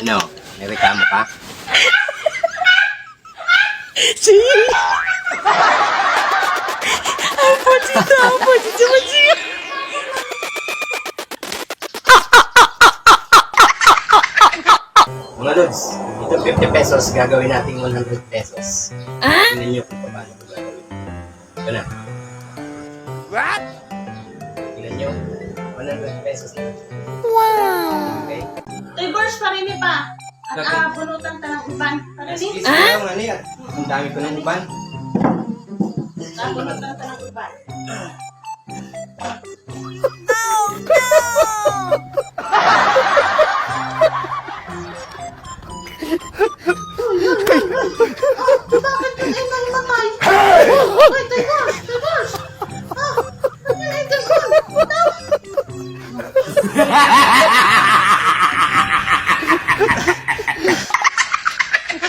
Ano? May reklamo ka? Sí. Apochito, apochito. Mga Lods, ito 50 pesos, gagawin natin 100 pesos. Tingnan nyo kung paano ito gagawin. Ito na. What? Tingnan nyo. 100 pesos na. Wow. Okay? Toy Bors pa rin pa. At Okay. bunutan ta ng uban. Excuse Parinig? me lang, ano yan? Ang dami ko ng uban. Bunutan ta ng uban. Bakit ka ay namatay? Ay, Toy Bors! Toy Bors! Ah! Ano yung ganun?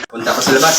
Punta ko sa labas.